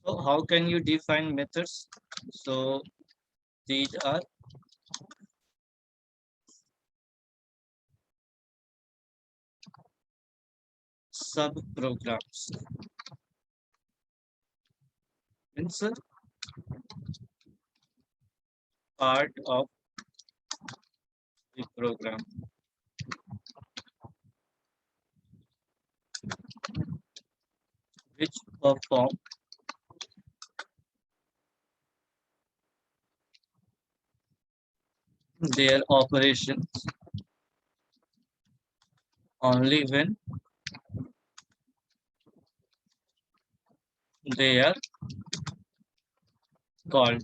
So how can you define methods? So these are sub-programs. It's a part of the program which perform their operations only when they are called.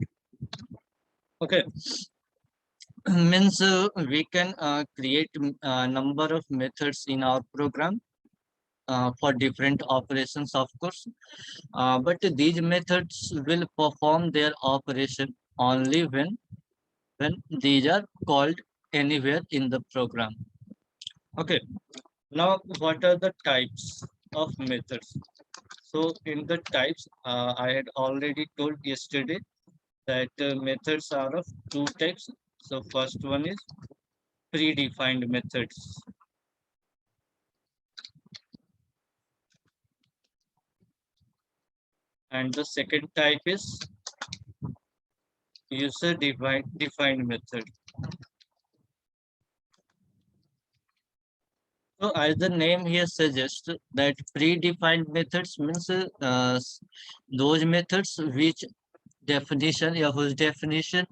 Okay, means we can create a number of methods in our program for different operations, of course. But these methods will perform their operation only when these are called anywhere in the program. Okay, now what are the types of methods? So in the types, I had already told yesterday that methods are of two types. So first one is predefined methods, and the second type is user defined method. So as the name here suggests that predefined methods means those methods which definition या whose definition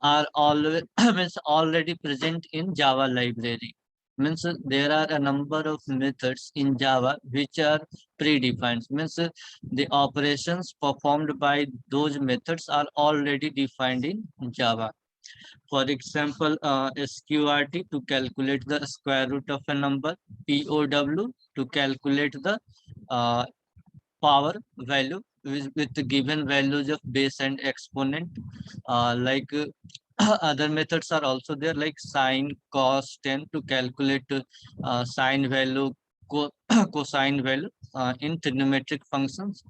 are always means already present in Java library. Means there are a number of methods in Java which are predefined. Means the operations performed by those methods are already defined in Java. For example, sqrt to calculate the square root of a number, POW to calculate the uh, power value with the given values of base and exponent. Like other methods are also there, like sine, cos, tan to calculate sine value, cosine value in trigonometric functions.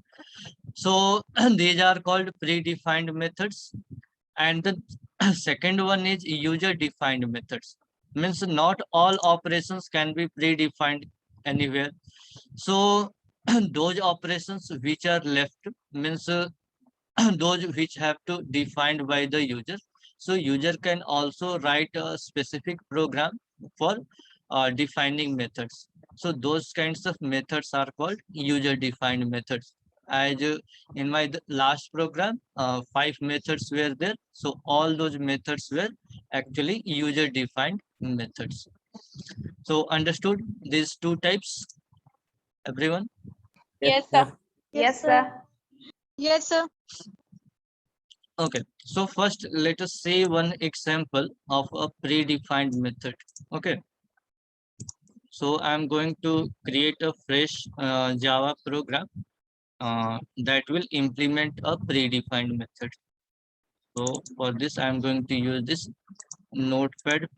So these are called predefined methods. And the second one is user defined methods. Means not all operations can be predefined anywhere. So those operations which are left means those which have to defined by the user. So user can also write a specific program for defining methods. So those kinds of methods are called user defined methods. As in my last program, 5 methods were there. So all those methods were actually user defined methods. So understood these two types, everyone? Yes, Yes, sir. Yes, sir. Yes, sir. Okay, so first let us see one example of a predefined method. Okay, so I'm going to create a fresh Java program that will implement a predefined method. So for this, I'm going to use this Notepad++.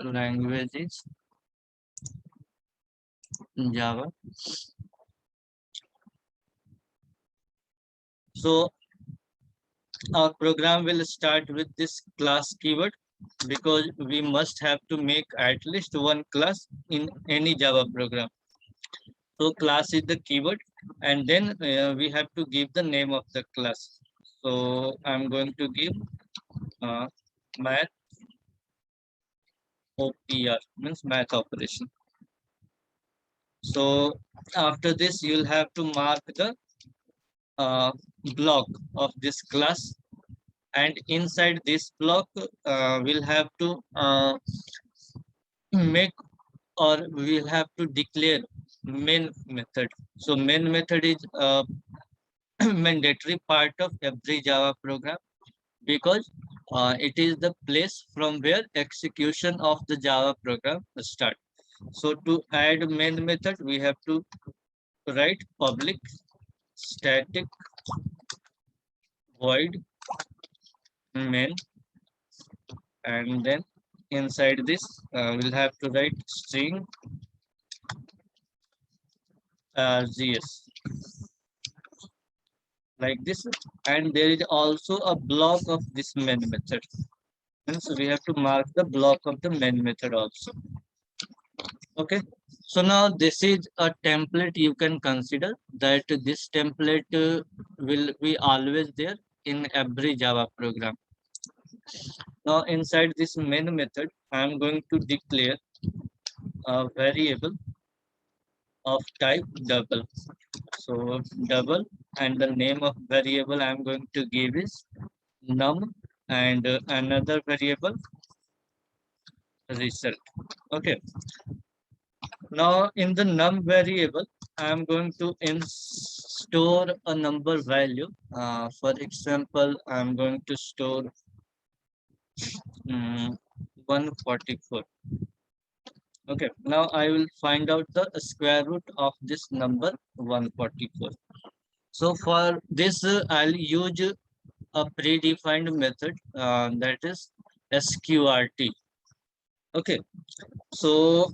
Language is Java. So our program will start with this class keyword because we must have to make at least one class in any Java program. So class is the keyword, and then we have to give the name of the class. So I'm going to give math OPR, means math operation. So after this, you'll have to mark the block of this class, and inside this block, we'll have to make, or we'll have to declare main method. So main method is a mandatory part of every Java program because it is the place from where execution of the Java program start. So to add main method, we have to write public static void main, and then inside this we'll have to write string GS like this, and there is also a block of this main method. Means we have to mark the block of the main method also. Okay, so now this is a template. You can consider that this template will be always there in every Java program. Now inside this main method, I am going to declare a variable of type double. So double, and the name of variable I am going to give is num, and another variable result. Okay, now in the num variable, I am going to store a number value. For example, I am going to store 144. Okay, now I will find out the square root of this number 144. So for this, I'll use a predefined method, that is sqrt. Okay, so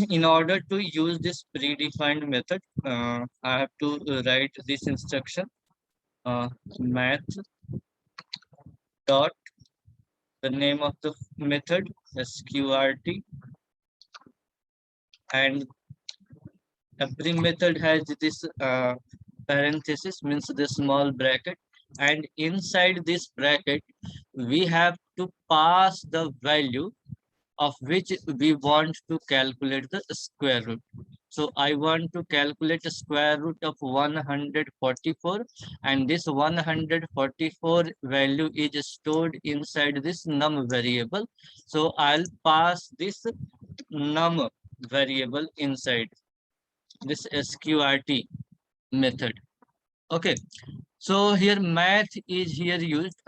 in order to use this predefined method, I have to write this instruction, math dot the name of the method sqrt, and every method has this parenthesis, means the small bracket, and inside this bracket we have to pass the value of which we want to calculate the square root. So I want to calculate the square root of 144, and this 144 value is stored inside this num variable. So I'll pass this num variable inside this sqrt method. Okay, so here math is here used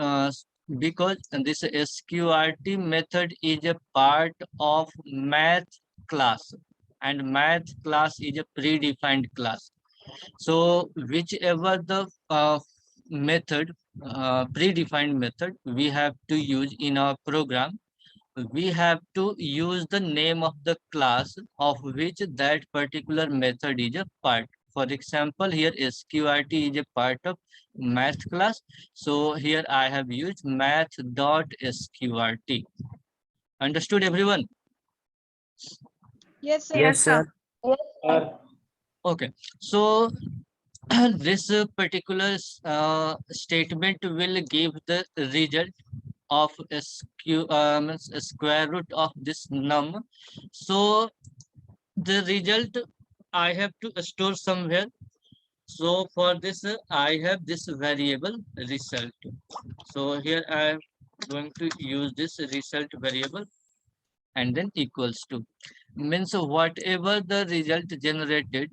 because this sqrt method is a part of math class, and math class is a predefined class. So whichever the method, predefined method we have to use in our program, we have to use the name of the class of which that particular method is a part. For example, here sqrt is a part of math class. So here I have used math.sqrt. Understood, everyone? Yes, sir. Yes, sir. Okay. So this particular statement will give the result of means square root of this num. So the result I have to store somewhere. So for this, I have this variable result. So here I am going to use this result variable, and then equals to, means whatever the result generated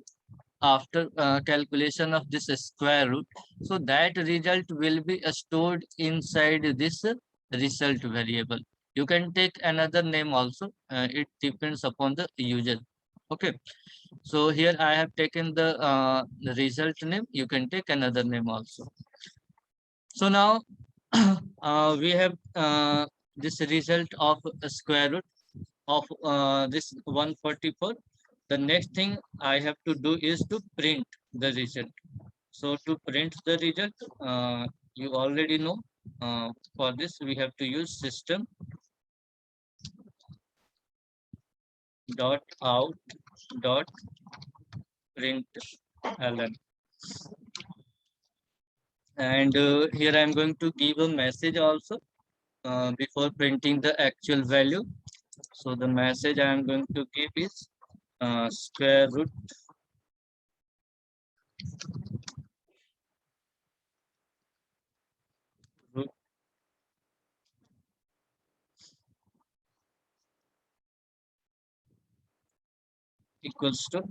after calculation of this square root, so that result will be stored inside this result variable. You can take another name also, it depends upon the user. Okay, so here I have taken the result name. You can take another name also. So now we have this result of a square root of this 144. The next thing I have to do is to print the result. So to print the result, you already know, for this we have to use system dot out dot println. And here I am going to give a message also before printing the actual value. So the message I am going to give is square root root equals to,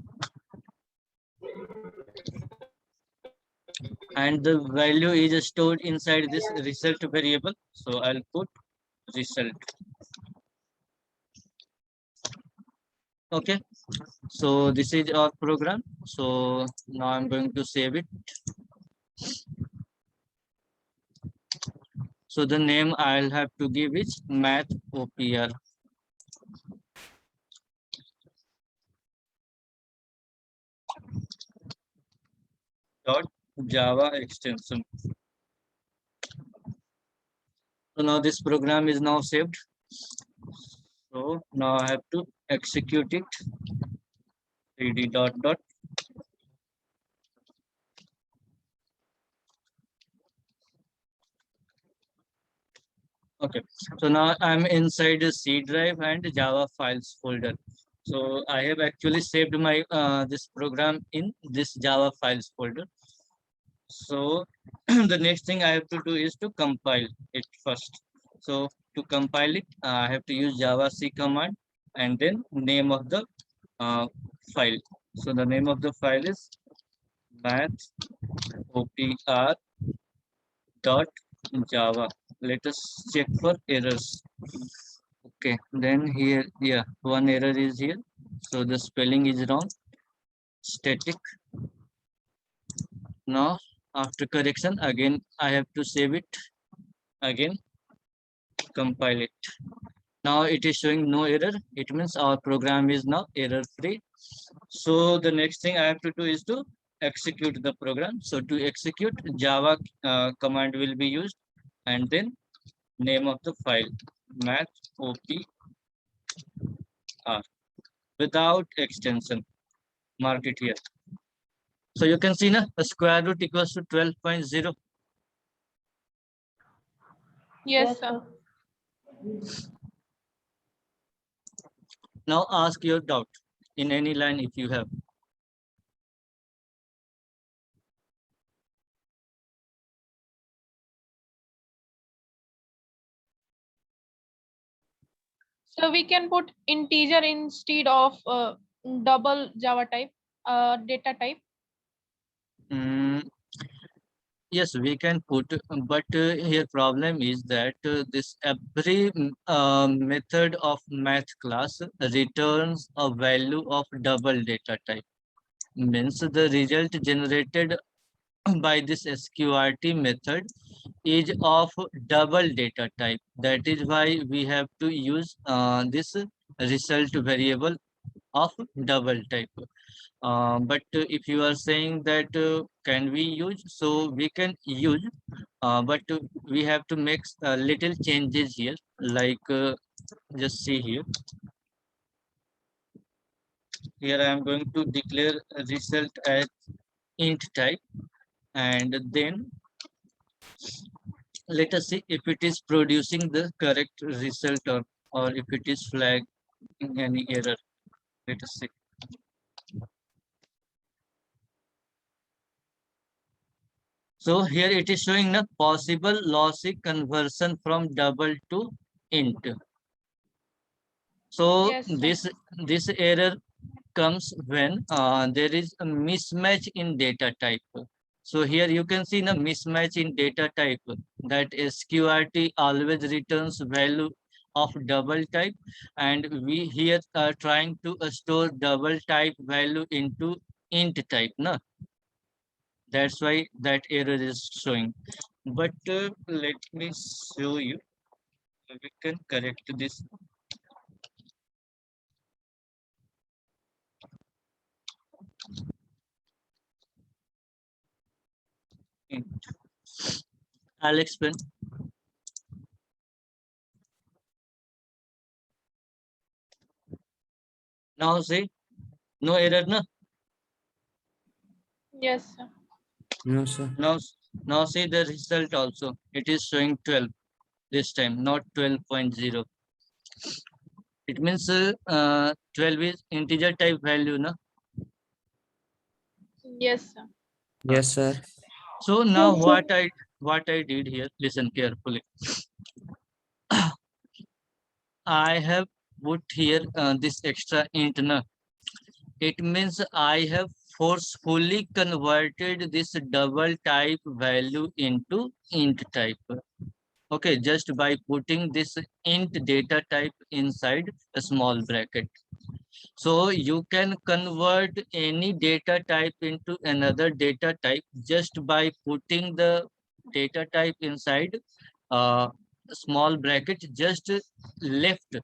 and the value is stored inside this result variable. So I'll put result. Okay, so this is our program. So now I'm going to save it. So the name I'll have to give is math OPR. dot Java extension. So now this program is now saved. So now I have to execute it. cd dot dot. Okay, so now I'm inside the C drive and Java files folder. So I have actually saved my this program in this Java files folder. So the next thing I have to do is to compile it first. So to compile it, I have to use Java C command and then name of the uh, file. So the name of the file is math opr dot java. Let us check for errors. Okay, then here, yeah, one error is here. So the spelling is wrong. Static. Now, after correction, again, I have to save it. Again, compile it. Now it is showing no error. It means our program is now error free. So the next thing I have to do is to execute the program. So to execute, Java command will be used, and then name of the file math opr without extension. Mark it here. So you can see now the square root equals to 12.0. Yes, sir. Now ask your doubt in any line if you have. So we can put integer instead of double Java type, data type. Yes, we can put, but here problem is that this every method of math class returns a value of double data type. Means the result generated by this sqrt method is of double data type. That is why we have to use this result variable of double type. But if you are saying that can we use, so we can use, but we have to make little changes here, like just see here. Here I am going to declare a result as int type, and then let us see if it is producing the correct result, or if it is flagging any error. Let us see. So here it is showing the possible lossy conversion from double to int. So Yes, sir. this error comes when there is a mismatch in data type. So here you can see the mismatch in data type, that sqrt always returns value of double type, and we here are trying to store double type value into int type. No, that's why that error is showing. But let me show you. We can correct this. Int. I'll explain. Now say no error, no. Yes, sir. No, sir. Now see the result also. It is showing 12 this time, not 12.0. It means 12 is integer type value, no? Yes, sir. Yes, sir. So now what I did here, listen carefully. I have put here this extra int, no? It means I have forcefully converted this double type value into int type. Okay, just by putting this int data type inside a small bracket. So you can convert any data type into another data type just by putting the data type inside a small bracket just left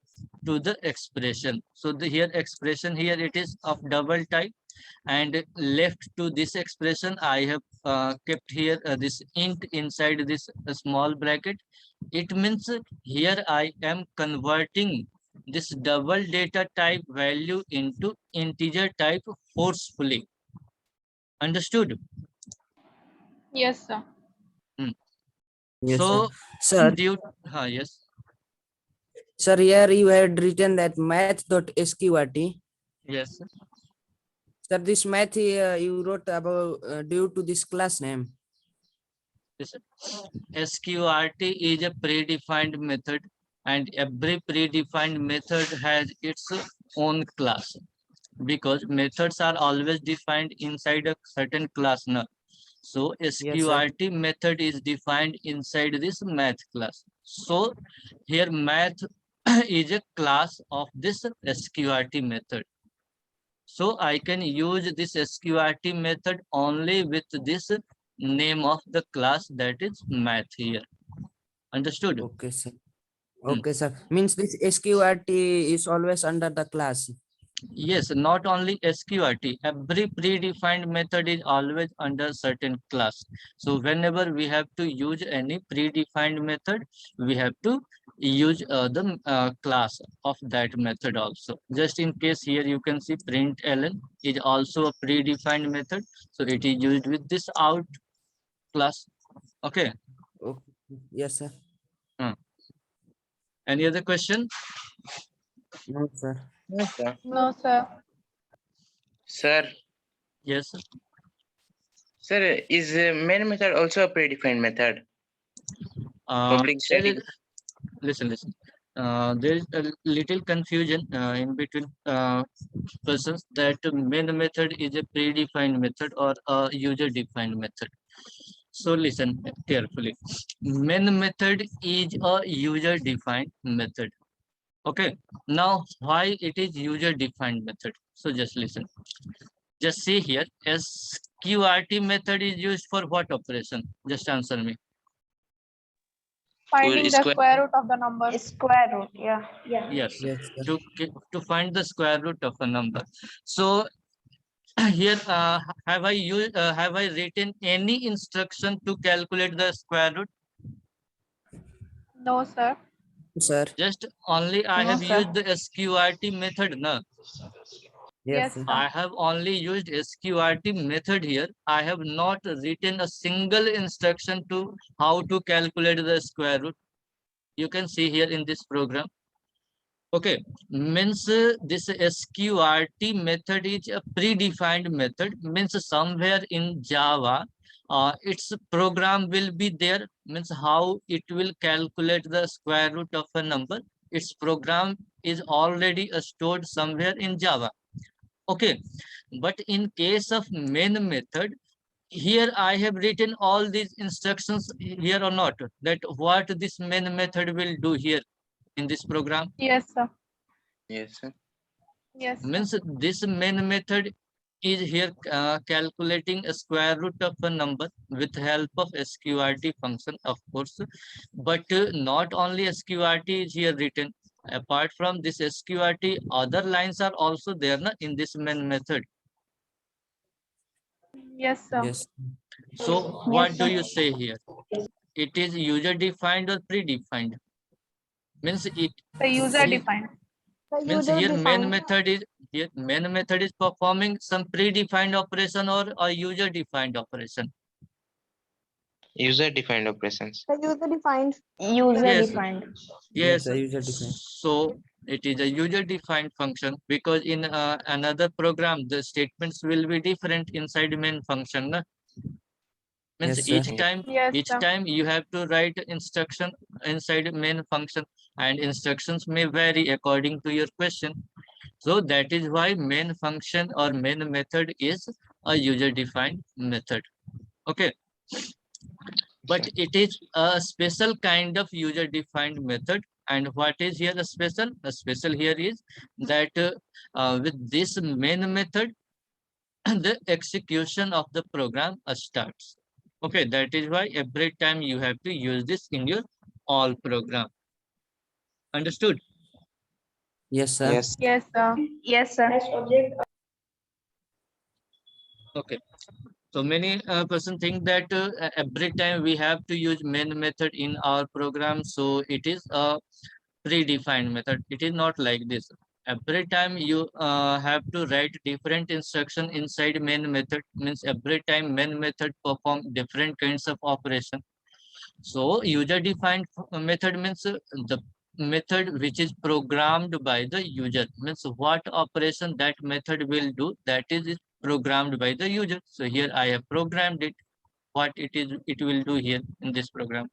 to the expression. So the here expression here it is of double type. and left to this expression I have kept here this int inside this small bracket. It means here I am converting this double data type value into integer type forcefully. Understood? Yes, sir. Yes, So sir. due yes. Sir, here you had written that math.sqrt. Yes. Sir, this math you wrote about due to this class name. Yes. SQRT is a predefined method, and every predefined method has its own class, because methods are always defined inside a certain class now. So Yes, sir. SQRT method is defined inside this math class. So here math is a class of this SQRT method. So I can use this SQRT method only with this name of the class, that is math here. Understood? Okay, sir. Hmm. Okay, sir. Means this sqrt is always under the class. Yes, not only SQRT, every predefined method is always under certain class. So whenever we have to use any predefined method, we have to use the class of that method also. Just in case here you can see println is also a predefined method. So it is used with this out class. Okay. Okay. Yes, sir. Any other question? No, sir. No, sir. No, sir. Sir, Yes. sir, is main method also a predefined method? Public There static. is, listen. There is a little confusion in between persons that main method is a predefined method or a user-defined method. So listen carefully. Main method is a user-defined method. Okay. Now, why it is user-defined method? So just listen. Just see here. SQRT method is used for what operation? Just answer me. Finding the square- square root of the number. Square root, yeah. Yes. Yes, sir. To find the square root of a number. So here have I written any instruction to calculate the square root? No, sir. Sir. Just only I No, have sir. used the SQRT method. No, Yes, Yes, sir. sir. I have only used SQRT method here. I have not written a single instruction to how to calculate the square root. You can see here in this program. Okay, means this SQRT method is a predefined method, means somewhere in Java, its program will be there, means how it will calculate the square root of a number. Its program is already stored somewhere in Java. Okay, but in case of main method, here I have written all these instructions here or not, that what this main method will do here in this program. Yes, sir. Yes, sir. Yes, sir. Means this main method is here calculating a square root of a number with help of SQRT function, of course. But not only SQRT is here written. Apart from this SQRT, other lines are also there in this main method. Yes, sir. Yes. So what do you say here? It is user defined or predefined? Means it The user defined. means here main method is performing some predefined operation or a user defined operation. User defined operations. User defined. Yes, Sir, user defined. so it is a user defined function, because in another program the statements will be different inside main function, na? Means Yes, sir. Yes, each sir. time you have to write instruction inside main function, and instructions may vary according to your question. So that is why main function or main method is a user defined method. Okay, but it is a special kind of user defined method. And what is here the special? The special here is that with this main method, the execution of the program starts. Okay, that is why every time you have to use this in your all program. Understood? Yes, sir. Yes. Yes, sir. Yes, sir. Okay. So many person think that every time we have to use main method in our program, so it is a predefined method. It is not like this. Every time you have to write different instruction inside main method, means every time main method perform different kinds of operation. So user defined method means the method which is programmed by the user, means what operation that method will do, that is programmed by the user. So here I have programmed it, what it will do here in this program.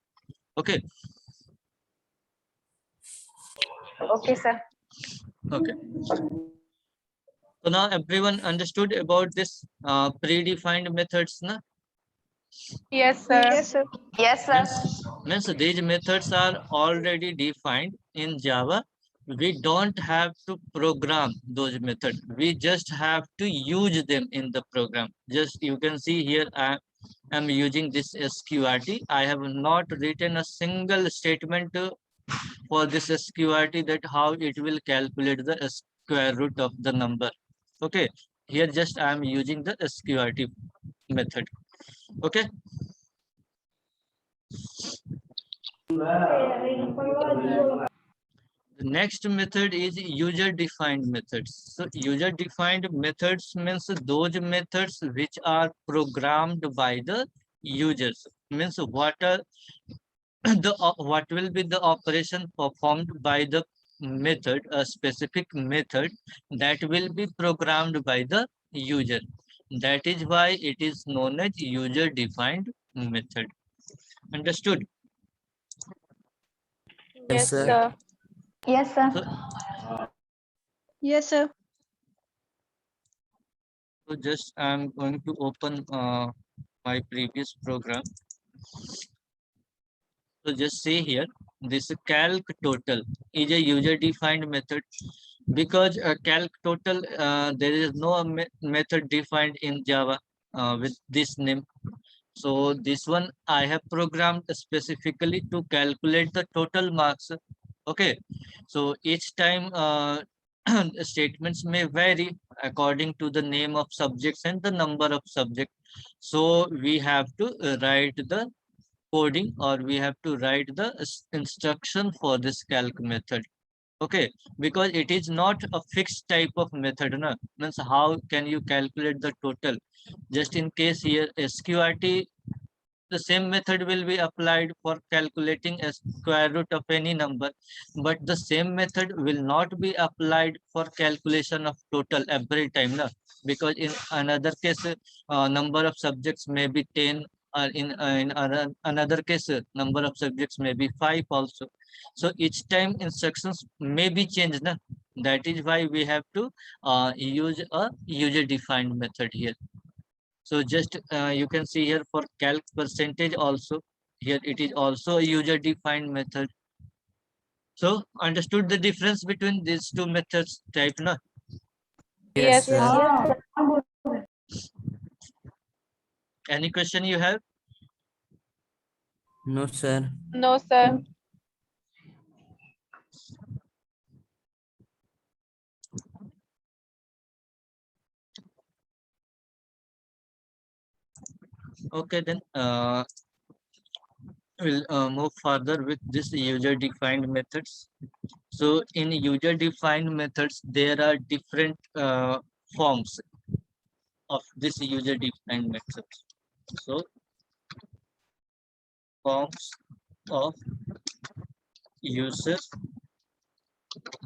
Okay. Okay, sir. Okay. So now everyone understood about this predefined methods, na? Yes, sir. Yes, sir. Yes, sir. Means these methods are already defined in Java. We don't have to program those methods. We just have to use them in the program. Just you can see here I am using this SQRT. I have not written a single statement for this SQRT that how it will calculate the square root of the number. Okay, here just I am using the SQRT method. Okay. The next method is user defined methods. So user defined methods means those methods which are programmed by the users. Means what are the what will be the operation performed by the method, a specific method that will be programmed by the user. That is why it is known as user defined method. Understood? Yes, sir. sir. Yes, sir. Yes, sir. So just I'm going to open my previous program. So just say here, this calc total is a user defined method, because calc total, there is no method defined in Java with this name. So this one I have programmed specifically to calculate the total marks. Okay. So each time statements may vary according to the name of subjects and the number of subjects. So we have to write the coding, or we have to write the instruction for this calc method. Okay, because it is not a fixed type of method, na? Means how can you calculate the total? Just in case here SQRT, the same method will be applied for calculating a square root of any number, but the same method will not be applied for calculation of total every time, na? Because in another case number of subjects may be 10, or in another case number of subjects may be 5 also. So each time instructions may be changed, na? That is why we have to use a user defined method here. So just you can see here for calc percentage also, here it is also a user defined method. So understood the difference between these two methods type, no? Yes, Yes, sir. sir. Any question you have? No, sir. No, sir. Okay, then we'll move further with this user defined methods. So in user defined methods, there are different forms of this user defined methods. So forms of user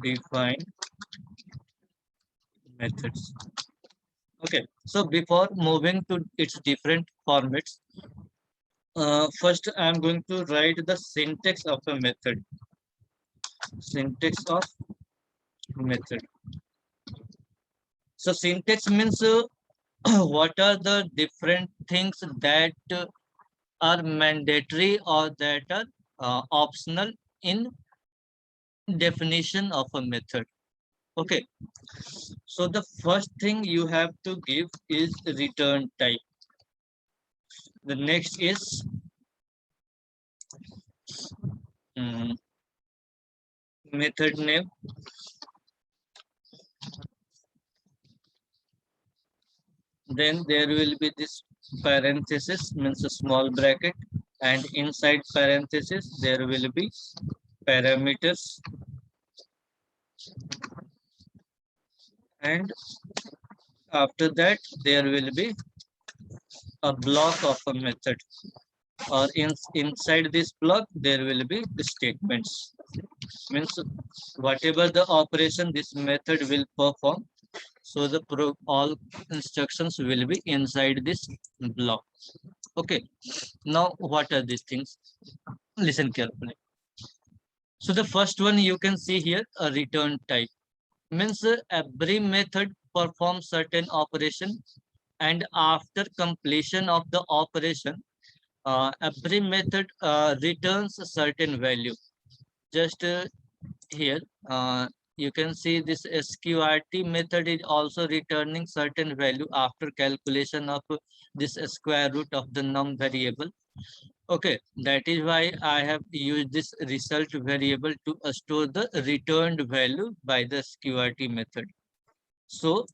defined methods. Okay, so before moving to its different formats, first I'm going to write the syntax of a method. Syntax of method. So syntax means what are the different things that are mandatory or that are optional in definition of a method. Okay, so the first thing you have to give is return type. The next is method name. Then there will be this parenthesis, means a small bracket, and inside parenthesis there will be parameters, and after that there will be a block of a method, or inside this block there will be the statements, means whatever the operation this method will perform, so the all instructions will be inside this block. Okay, now what are these things? Listen carefully. So the first one you can see here, a return type, means every method performs certain operation, and after completion of the operation, every method returns a certain value. Just here, you can see this sqrt method is also returning certain value after calculation of this square root of the num variable. Okay, that is why I have used this result variable to store the returned value by the sqrt method. So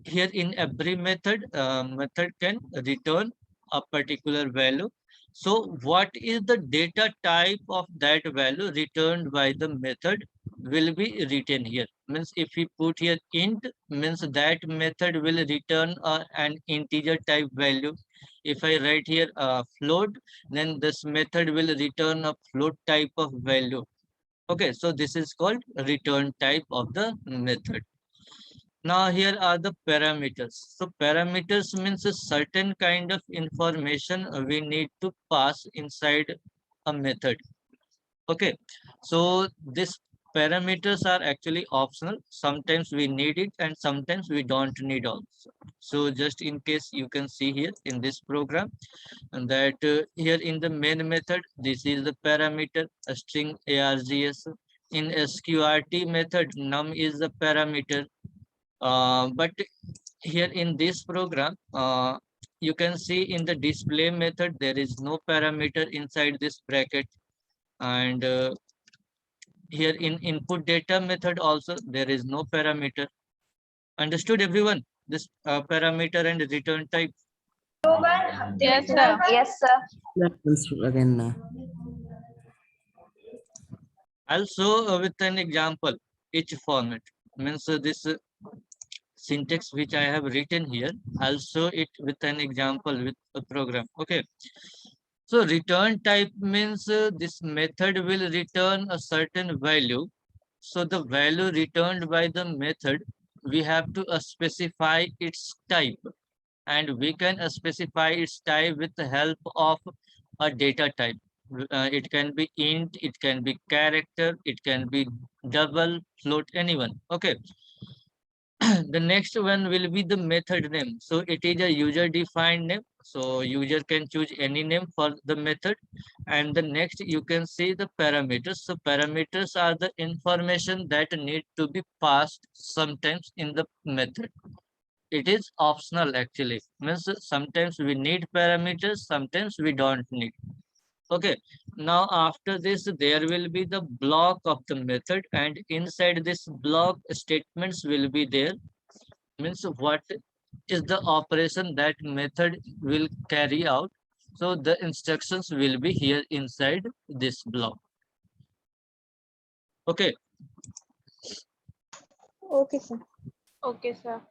here in every method, method can return a particular value. So what is the data type of that value returned by the method will be written here. Means if we put here int, means that method will return an integer type value. If I write here float, then this method will return a float type of value. Okay, so this is called return type of the method. Now here are the parameters. So parameters means a certain kind of information we need to pass inside a method. Okay, so these parameters are actually optional. Sometimes we need it and sometimes we don't need also. So just in case, you can see here in this program, and that here in the main method, this is the parameter, a string args. In sqrt method, num is the parameter. But here in this program, you can see in the display method, there is no parameter inside this bracket. And here in input data method also, there is no parameter. Understood everyone? This parameter and return type. Yes, sir. Yes, sir. Yeah, please again. Also with an example, each format means this syntax which I have written here, also it with an example with a program. Okay. So return type means this method will return a certain value. So the value returned by the method, we have to specify its type, and we can specify its type with the help of a data type. It can be int, it can be character, it can be double, float, anyone. Okay. The next one will be the method name. So it is a user defined name. So user can choose any name for the method. And the next you can see the parameters. So parameters are the information that need to be passed sometimes in the method. It is optional actually. Means sometimes we need parameters, sometimes we don't need. Okay, now after this, there will be the block of the method, and inside this block statements will be there. Means what is the operation that method will carry out. So the instructions will be here inside this block. Okay. Okay, sir. Okay, sir.